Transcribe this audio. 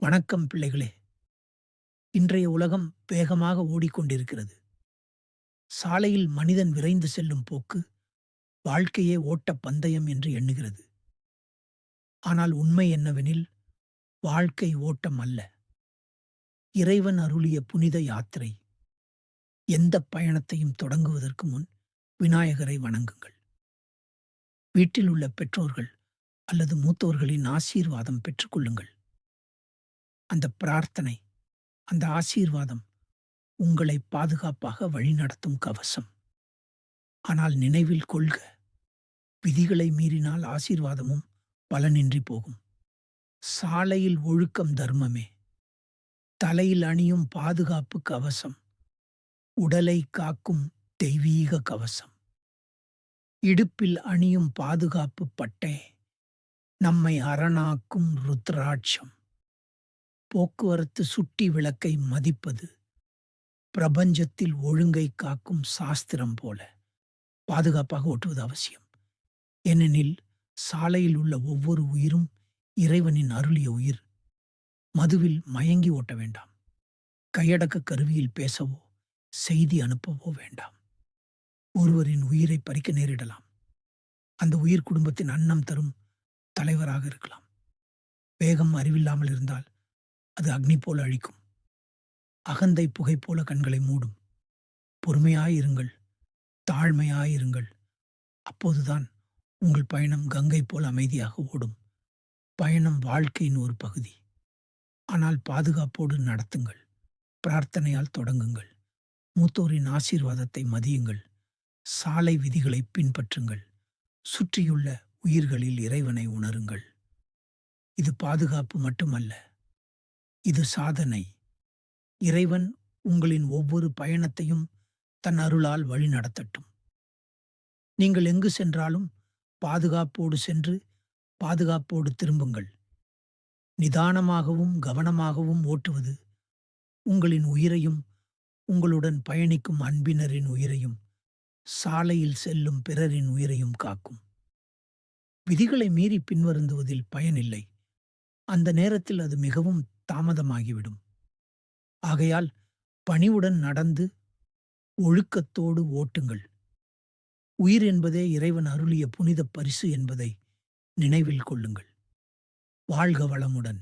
வணக்கம் பிள்ளைகளே! இன்றைய உலகம் வேகமாக ஓடிக்கொண்டிருக்கிறது. சாலையில் மனிதன் விரைந்து செல்லும் போக்கு, வாழ்க்கையே ஓட்டப் பந்தயம் என்று எண்ணுகிறது. ஆனால் உண்மை என்னவெனில், வாழ்க்கை ஓட்டம் அல்ல. இறைவன் அருளிய புனித யாத்திரை. எந்தப் பயணத்தையும் தொடங்குவதற்கு முன் விநாயகரை வணங்குங்கள். வீட்டில் உள்ள பெற்றோர்கள் அல்லது மூத்தோர்களின் ஆசீர்வாதம் பெற்றுக்கொள்ளுங்கள். அந்த பிரார்த்தனை, அந்த ஆசீர்வாதம் உங்களை பாதுகாப்பாக வழிநடத்தும் கவசம். ஆனால் நினைவில் கொள்க, விதிகளை மீறினால் ஆசீர்வாதமும் பலனின்றி போகும். சாலையில் ஒழுக்கம் தர்மமே. தலையில் அணியும் பாதுகாப்பு கவசம். உடலை காக்கும் தெய்வீக கவசம். இடுப்பில் அணியும் பாதுகாப்பு பட்டை. நம்மை அரணாக்கும் ருத்ராட்சம். போக்குவரத்து சுட்டி விளக்கை மதிப்பது. பிரபஞ்சத்தில் ஒழுங்கை காக்கும் சாஸ்திரம் போல பாதுகாப்பாக ஓட்டுவது அவசியம். ஏனெனில் சாலையில் உள்ள ஒவ்வொரு உயிரும் இறைவனின் அருளிய உயிர். மதுவில் மயங்கி ஓட்ட வேண்டாம். கையடக்க கருவியில் பேசவோ செய்தி அனுப்பவோ வேண்டாம். ஒருவரின் உயிரை பறிக்க நேரிடலாம். அந்த உயிர் குடும்பத்தின் அன்னம் தரும் தலைவராக இருக்கலாம். வேகம் அறிவில்லாமல் இருந்தால் அது அக்னி போல அழிக்கும். அகந்தை புகை போல கண்களை மூடும். பொறுமையாயிருங்கள், தாழ்மையாயிருங்கள். அப்போதுதான் உங்கள் பயணம் கங்கை போல் அமைதியாக ஓடும். பயணம் வாழ்க்கையின் ஒரு பகுதி. ஆனால் பாதுகாப்போடு நடத்துங்கள். பிரார்த்தனையால் தொடங்குங்கள். மூத்தோரின் ஆசீர்வாதத்தை மதியுங்கள். சாலை விதிகளை பின்பற்றுங்கள். சுற்றியுள்ள உயிர்களில் இறைவனை உணருங்கள். இது பாதுகாப்பு மட்டுமல்ல, இது சாதனை. இறைவன் உங்களின் ஒவ்வொரு பயணத்தையும் தன் அருளால் வழிநடத்தட்டும். நீங்கள் எங்கு சென்றாலும் பாதுகாப்போடு சென்று பாதுகாப்போடு திரும்புங்கள். நிதானமாகவும் கவனமாகவும் ஓட்டுவது உங்களின் உயிரையும் உங்களுடன் பயணிக்கும் அன்பினரின் உயிரையும் சாலையில் செல்லும் பிறரின் உயிரையும் காக்கும். விதிகளை மீறி பின்வருந்துவதில் பயனில்லை. அந்த நேரத்தில் அது மிகவும் தாமதமாகிவிடும். ஆகையால் பணிவுடன் நடந்து ஒழுக்கத்தோடு ஓட்டுங்கள். உயிர் என்பதே இறைவன் அருளிய புனித பரிசு என்பதை நினைவில் கொள்ளுங்கள். வாழ்க வளமுடன்.